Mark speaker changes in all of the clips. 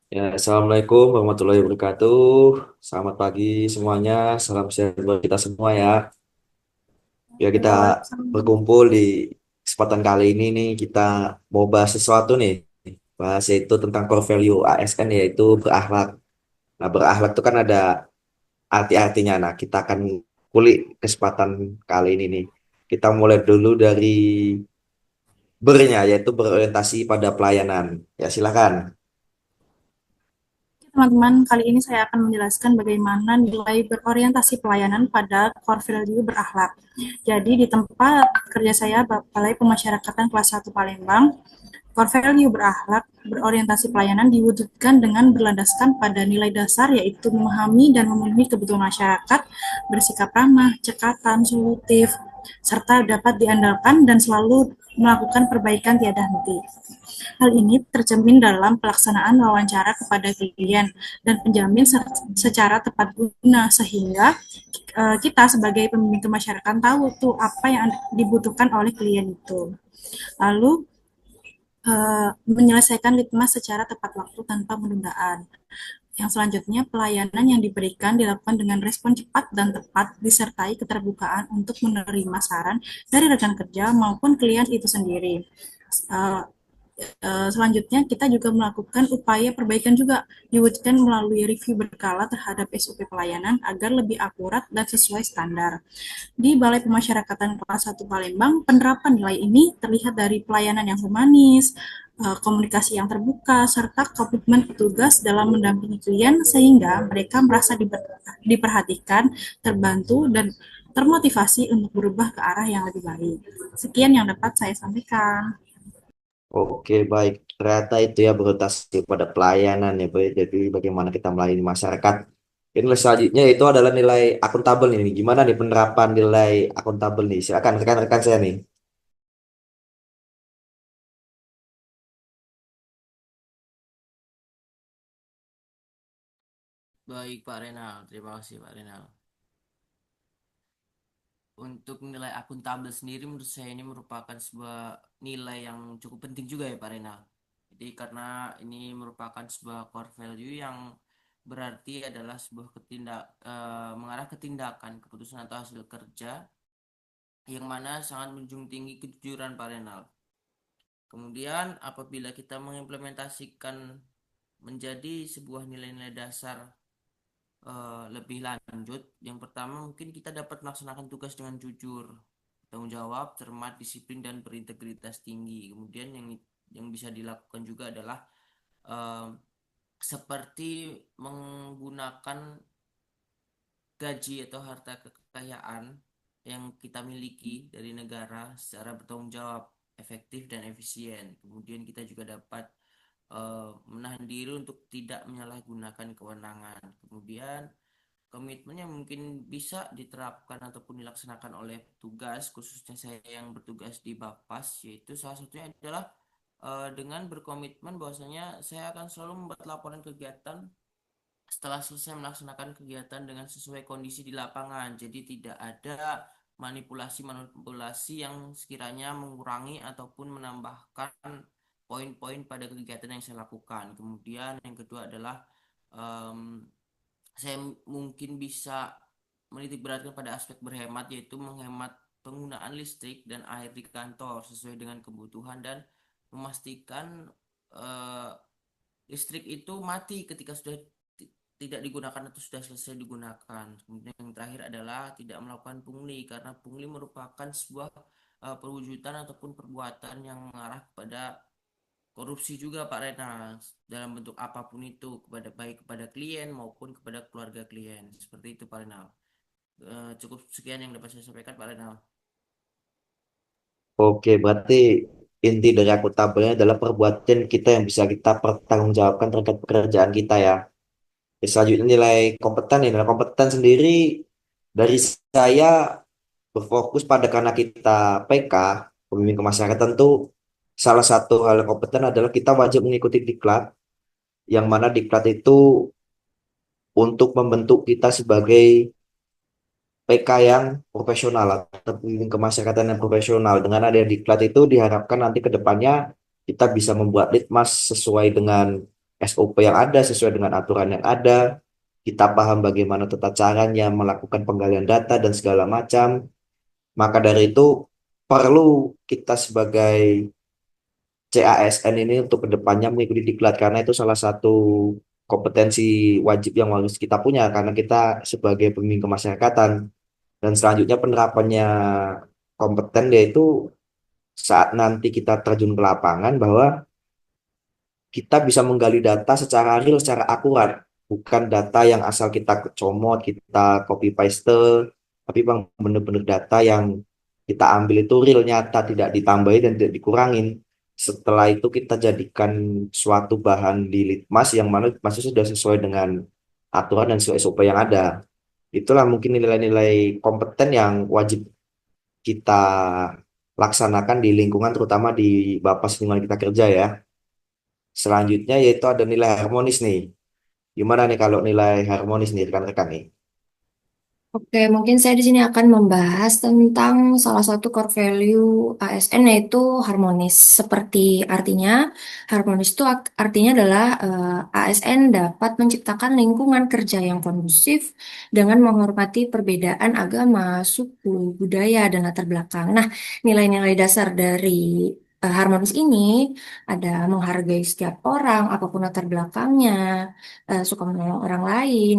Speaker 1: Ya, Assalamualaikum warahmatullahi wabarakatuh. Selamat pagi semuanya. Salam sehat buat kita semua ya. Ya, kita
Speaker 2: Ya, Waalaikumsalam.
Speaker 1: berkumpul di kesempatan kali ini nih. Kita mau bahas sesuatu nih. Bahas yaitu tentang core value ASN yaitu berakhlak. Nah, berakhlak itu kan ada arti-artinya. Nah, kita akan kulik kesempatan kali ini nih. Kita mulai dulu dari bernya yaitu berorientasi pada pelayanan. Ya, silakan.
Speaker 2: Teman-teman, kali ini saya akan menjelaskan bagaimana nilai berorientasi pelayanan pada core value berakhlak. Jadi di tempat kerja saya, Balai Pemasyarakatan kelas 1 Palembang, core value berakhlak berorientasi pelayanan diwujudkan dengan berlandaskan pada nilai dasar yaitu memahami dan memenuhi kebutuhan masyarakat, bersikap ramah, cekatan, solutif, serta dapat diandalkan dan selalu melakukan perbaikan tiada henti. Hal ini tercermin dalam pelaksanaan wawancara kepada klien dan penjamin secara tepat guna sehingga kita sebagai pembimbing kemasyarakatan tahu tuh apa yang dibutuhkan oleh klien itu. Lalu menyelesaikan litmas secara tepat waktu tanpa penundaan. Yang selanjutnya, pelayanan yang diberikan dilakukan dengan respon cepat dan tepat, disertai keterbukaan untuk menerima saran dari rekan kerja maupun klien itu sendiri. Uh, Selanjutnya kita juga melakukan upaya perbaikan juga diwujudkan melalui review berkala terhadap SOP pelayanan agar lebih akurat dan sesuai standar. Di Balai Pemasyarakatan Kelas 1 Palembang, penerapan nilai ini terlihat dari pelayanan yang humanis, komunikasi yang terbuka, serta komitmen petugas dalam mendampingi klien sehingga mereka merasa diperhatikan, terbantu, dan termotivasi untuk berubah ke arah yang lebih baik. Sekian yang dapat saya sampaikan.
Speaker 1: Oke, baik. Ternyata itu ya berorientasi pada pelayanan ya, Boy. Jadi bagaimana kita melayani masyarakat. Ini selanjutnya itu adalah nilai akuntabel ini. Gimana nih penerapan nilai akuntabel nih? Silakan rekan-rekan saya nih.
Speaker 3: Baik Pak Renal, terima kasih Pak Renal. Untuk nilai akuntabel sendiri menurut saya ini merupakan sebuah nilai yang cukup penting juga ya Pak Renal. Jadi karena ini merupakan sebuah core value yang berarti adalah sebuah mengarah ke tindakan keputusan atau hasil kerja yang mana sangat menjunjung tinggi kejujuran Pak Renal. Kemudian apabila kita mengimplementasikan menjadi sebuah nilai-nilai dasar lebih lanjut, yang pertama mungkin kita dapat melaksanakan tugas dengan jujur, tanggung jawab, cermat, disiplin dan berintegritas tinggi. Kemudian yang bisa dilakukan juga adalah eh, seperti menggunakan gaji atau harta kekayaan yang kita miliki dari negara secara bertanggung jawab, efektif dan efisien. Kemudian kita juga dapat menahan diri untuk tidak menyalahgunakan kewenangan. Kemudian komitmen yang mungkin bisa diterapkan ataupun dilaksanakan oleh petugas, khususnya saya yang bertugas di Bapas, yaitu salah satunya adalah dengan berkomitmen bahwasanya saya akan selalu membuat laporan kegiatan setelah selesai melaksanakan kegiatan dengan sesuai kondisi di lapangan. Jadi tidak ada manipulasi-manipulasi yang sekiranya mengurangi ataupun menambahkan poin-poin pada kegiatan yang saya lakukan. Kemudian yang kedua adalah em, saya mungkin bisa menitik beratkan pada aspek berhemat, yaitu menghemat penggunaan listrik dan air di kantor sesuai dengan kebutuhan dan memastikan eh, listrik itu mati ketika sudah tidak digunakan atau sudah selesai digunakan. Kemudian yang terakhir adalah tidak melakukan pungli karena pungli merupakan sebuah perwujudan ataupun perbuatan yang mengarah kepada korupsi juga Pak Renal dalam bentuk apapun itu kepada baik kepada klien maupun kepada keluarga klien. Seperti itu Pak Renal. Cukup sekian yang dapat saya sampaikan Pak Renal.
Speaker 1: Oke, berarti inti dari akuntabelnya adalah perbuatan kita yang bisa kita pertanggungjawabkan terkait pekerjaan kita ya. Selanjutnya nilai kompeten nih. Nilai kompeten sendiri dari saya berfokus pada karena kita PK, pembimbing kemasyarakatan tentu salah satu hal yang kompeten adalah kita wajib mengikuti diklat, yang mana diklat itu untuk membentuk kita sebagai PK yang profesional atau pembimbing kemasyarakatan yang profesional. Dengan ada diklat itu diharapkan nanti ke depannya kita bisa membuat litmas sesuai dengan SOP yang ada, sesuai dengan aturan yang ada. Kita paham bagaimana tata caranya melakukan penggalian data dan segala macam. Maka dari itu perlu kita sebagai CASN ini untuk kedepannya mengikuti diklat karena itu salah satu kompetensi wajib yang harus kita punya karena kita sebagai pemimpin kemasyarakatan. Dan selanjutnya penerapannya kompeten yaitu saat nanti kita terjun ke lapangan bahwa kita bisa menggali data secara real, secara akurat, bukan data yang asal kita kecomot, kita copy paste, tapi bang benar-benar data yang kita ambil itu real nyata, tidak ditambahin dan tidak dikurangin. Setelah itu kita jadikan suatu bahan di litmas yang mana masih sudah sesuai dengan aturan dan sesuai SOP yang ada. Itulah mungkin nilai-nilai kompeten yang wajib kita laksanakan di lingkungan terutama di Bapas lingkungan kita kerja ya. Selanjutnya yaitu ada nilai harmonis nih. Gimana nih kalau nilai harmonis nih rekan-rekan nih?
Speaker 4: Oke, mungkin saya di sini akan membahas tentang salah satu core value ASN yaitu harmonis. Seperti artinya, harmonis itu artinya adalah ASN dapat menciptakan lingkungan kerja yang kondusif dengan menghormati perbedaan agama, suku, budaya, dan latar belakang. Nah, nilai-nilai dasar dari harmonis ini ada menghargai setiap orang, apapun latar belakangnya, suka menolong orang lain,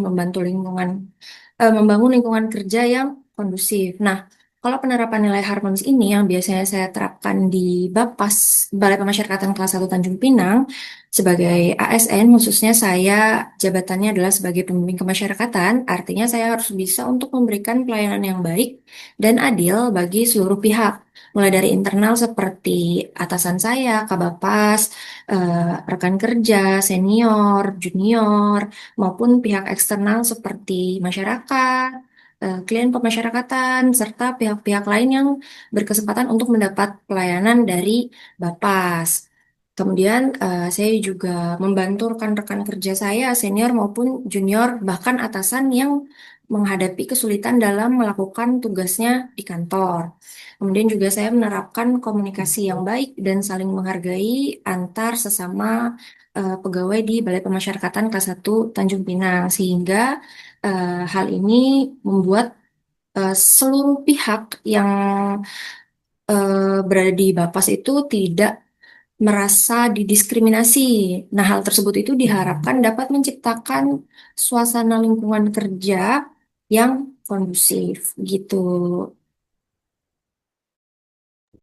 Speaker 4: membangun lingkungan kerja yang kondusif. Nah, kalau penerapan nilai harmonis ini yang biasanya saya terapkan di Bapas, Balai Pemasyarakatan Kelas 1 Tanjung Pinang, sebagai ASN, khususnya saya jabatannya adalah sebagai pembimbing kemasyarakatan, artinya saya harus bisa untuk memberikan pelayanan yang baik dan adil bagi seluruh pihak, mulai dari internal seperti atasan saya, Kabapas, rekan kerja, senior, junior, maupun pihak eksternal seperti masyarakat, klien pemasyarakatan, serta pihak-pihak lain yang berkesempatan untuk mendapat pelayanan dari Bapas. Kemudian saya juga membantu rekan-rekan kerja saya, senior maupun junior, bahkan atasan yang menghadapi kesulitan dalam melakukan tugasnya di kantor. Kemudian juga saya menerapkan komunikasi yang baik dan saling menghargai antar sesama pegawai di Balai Pemasyarakatan kelas 1 Tanjung Pinang sehingga hal ini membuat seluruh pihak yang berada di Bapas itu tidak merasa didiskriminasi. Nah, hal tersebut itu diharapkan dapat menciptakan suasana lingkungan kerja yang kondusif gitu.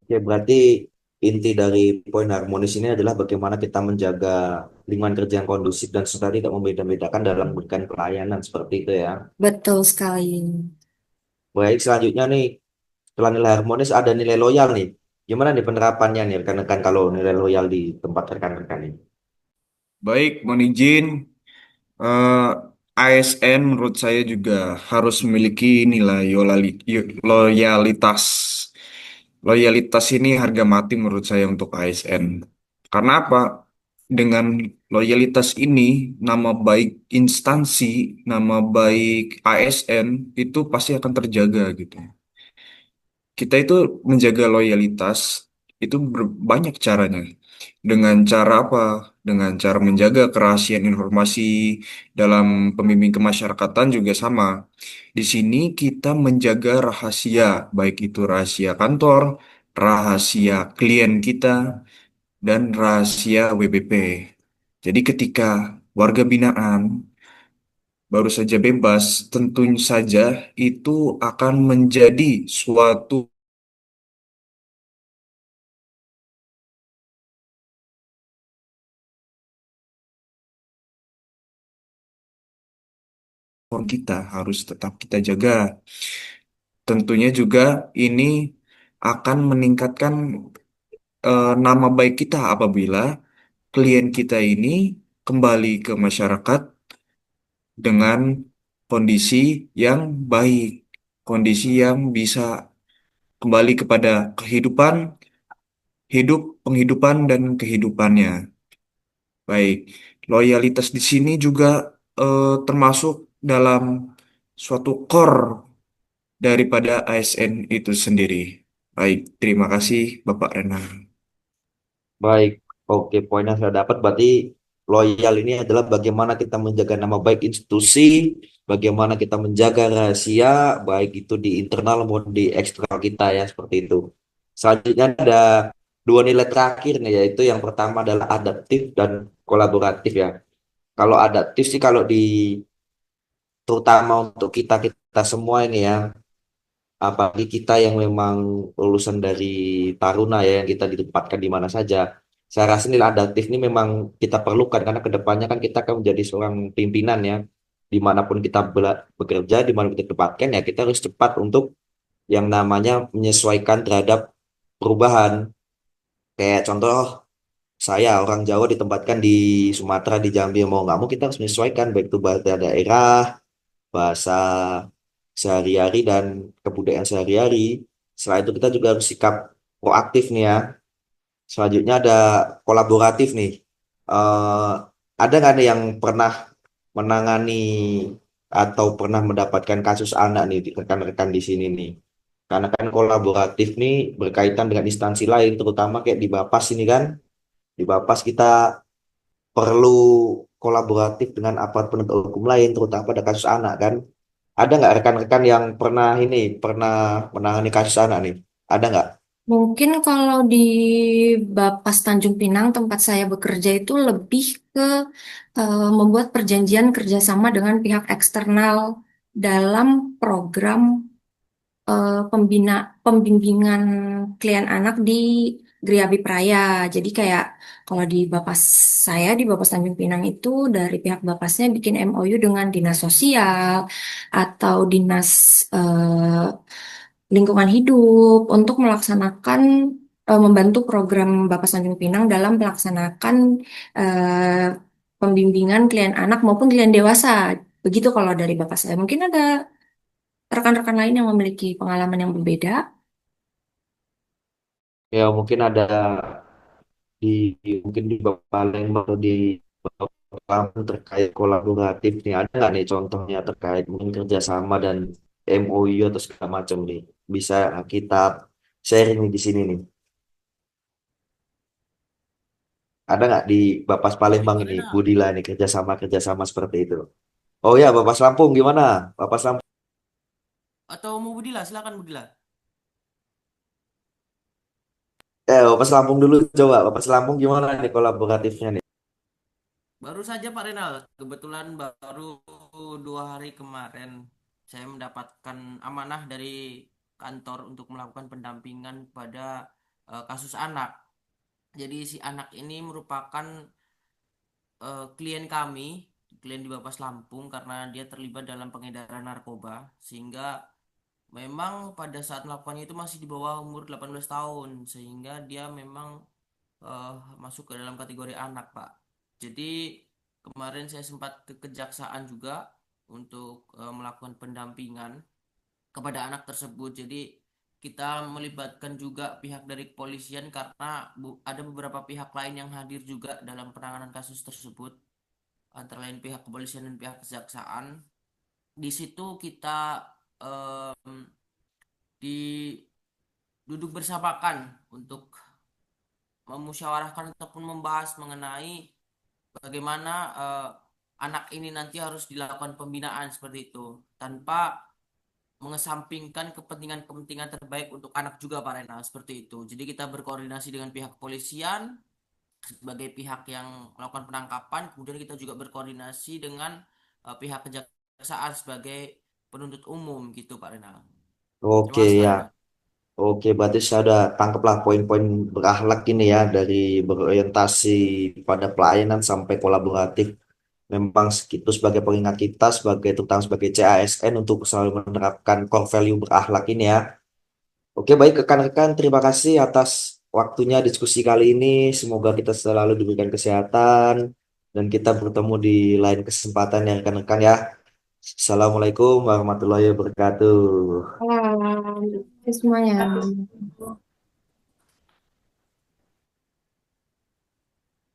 Speaker 1: Ya berarti inti dari poin harmonis ini adalah bagaimana kita menjaga lingkungan kerja yang kondusif dan serta tidak membeda-bedakan dalam memberikan pelayanan seperti itu ya.
Speaker 4: Betul sekali.
Speaker 1: Baik, selanjutnya nih, setelah nilai harmonis ada nilai loyal nih. Gimana nih penerapannya nih rekan-rekan kalau nilai loyal di tempat rekan-rekan ini?
Speaker 5: Baik, mohon izin. eh, ASN menurut saya juga harus memiliki nilai loyalitas. Loyalitas ini harga mati menurut saya untuk ASN. Karena apa? Dengan loyalitas ini, nama baik instansi, nama baik ASN itu pasti akan terjaga gitu. Kita itu menjaga loyalitas itu banyak caranya. Dengan cara apa? Dengan cara menjaga kerahasiaan informasi dalam pembimbing kemasyarakatan juga sama. Di sini kita menjaga rahasia, baik itu rahasia kantor, rahasia klien kita, dan rahasia WBP. Jadi ketika warga binaan baru saja bebas, tentu saja itu akan menjadi suatu kita harus tetap kita jaga. Tentunya juga ini akan meningkatkan nama baik kita apabila klien kita ini kembali ke masyarakat dengan kondisi yang baik, kondisi yang bisa kembali kepada kehidupan, penghidupan dan kehidupannya. Baik, loyalitas di sini juga termasuk dalam suatu core daripada ASN itu sendiri. Baik, terima kasih Bapak Renang.
Speaker 1: Baik, oke poin yang saya dapat berarti loyal ini adalah bagaimana kita menjaga nama baik institusi, bagaimana kita menjaga rahasia, baik itu di internal maupun di eksternal kita ya, seperti itu. Selanjutnya ada dua nilai terakhir nih, yaitu yang pertama adalah adaptif dan kolaboratif ya. Kalau adaptif sih kalau di terutama untuk kita kita semua ini ya, apalagi kita yang memang lulusan dari Taruna ya, yang kita ditempatkan di mana saja. Saya rasa nilai adaptif ini memang kita perlukan karena kedepannya kan kita akan menjadi seorang pimpinan ya, dimanapun kita bekerja, dimanapun kita ditempatkan ya kita harus cepat untuk yang namanya menyesuaikan terhadap perubahan. Kayak contoh saya orang Jawa ditempatkan di Sumatera, di Jambi, mau nggak mau kita harus menyesuaikan baik itu bahasa daerah, bahasa sehari-hari dan kebudayaan sehari-hari. Setelah itu kita juga harus sikap proaktif nih ya. Selanjutnya ada kolaboratif nih. Eh, ada nggak nih yang pernah menangani atau pernah mendapatkan kasus anak nih rekan-rekan di sini nih? Karena kan kolaboratif nih berkaitan dengan instansi lain, terutama kayak di Bapas ini kan. Di Bapas kita perlu kolaboratif dengan aparat penegak hukum lain, terutama pada kasus anak kan. Ada nggak rekan-rekan yang pernah menangani kasus anak nih? Ada nggak?
Speaker 4: Mungkin kalau di Bapas Tanjung Pinang tempat saya bekerja itu lebih ke membuat perjanjian kerjasama dengan pihak eksternal dalam program pembina pembimbingan klien anak di Griabi Praya. Jadi kayak kalau di Bapas saya di Bapas Tanjung Pinang itu dari pihak Bapasnya bikin MOU dengan dinas sosial atau dinas lingkungan hidup untuk melaksanakan membantu program Bapas Tanjung Pinang dalam melaksanakan eh, pembimbingan klien anak maupun klien dewasa. Begitu kalau dari Bapak saya. Mungkin ada rekan-rekan lain yang memiliki pengalaman yang berbeda.
Speaker 1: Ya mungkin ada di mungkin di Palembang atau di Lampung terkait kolaboratif nih. Ada nggak nih contohnya terkait mungkin kerjasama dan MOU atau segala macam nih? Bisa kita sharing nih di sini nih. Ada nggak di Bapas
Speaker 3: Baik,
Speaker 1: Palembang
Speaker 3: Pak
Speaker 1: ini,
Speaker 3: Rena.
Speaker 1: Budila nih kerjasama seperti itu? Oh ya, Bapas Lampung gimana? Bapas Lampung.
Speaker 3: Atau mau Budila, silakan Budila.
Speaker 1: Bapak Lampung dulu coba. Bapak Lampung gimana nih kolaboratifnya nih?
Speaker 3: Baru saja Pak Renal, kebetulan baru 2 hari kemarin saya mendapatkan amanah dari kantor untuk melakukan pendampingan pada kasus anak. Jadi si anak ini merupakan klien kami, klien di Bapas Lampung karena dia terlibat dalam pengedaran narkoba sehingga memang pada saat melakukannya itu masih di bawah umur 18 tahun sehingga dia memang eh, masuk ke dalam kategori anak, Pak. Jadi kemarin saya sempat ke kejaksaan juga untuk melakukan pendampingan kepada anak tersebut. Jadi kita melibatkan juga pihak dari kepolisian karena ada beberapa pihak lain yang hadir juga dalam penanganan kasus tersebut, antara lain pihak kepolisian dan pihak kejaksaan. Di situ kita em, diduduk bersamakan untuk memusyawarahkan ataupun membahas mengenai bagaimana anak ini nanti harus dilakukan pembinaan seperti itu tanpa mengesampingkan kepentingan-kepentingan terbaik untuk anak juga Pak Rena seperti itu. Jadi kita berkoordinasi dengan pihak kepolisian sebagai pihak yang melakukan penangkapan, kemudian kita juga berkoordinasi dengan pihak kejaksaan sebagai penuntut umum gitu Pak Rena. Terima
Speaker 1: Oke
Speaker 3: kasih Pak
Speaker 1: ya.
Speaker 3: Rena.
Speaker 1: Oke, berarti saya udah tangkaplah poin-poin berakhlak ini ya dari berorientasi pada pelayanan sampai kolaboratif. Memang itu sebagai pengingat kita sebagai terutama sebagai CASN untuk selalu menerapkan core value berakhlak ini ya. Oke, baik rekan-rekan, terima kasih atas waktunya diskusi kali ini. Semoga kita selalu diberikan kesehatan dan kita bertemu di lain kesempatan ya rekan-rekan ya. Assalamualaikum warahmatullahi wabarakatuh.
Speaker 4: Halo, semuanya.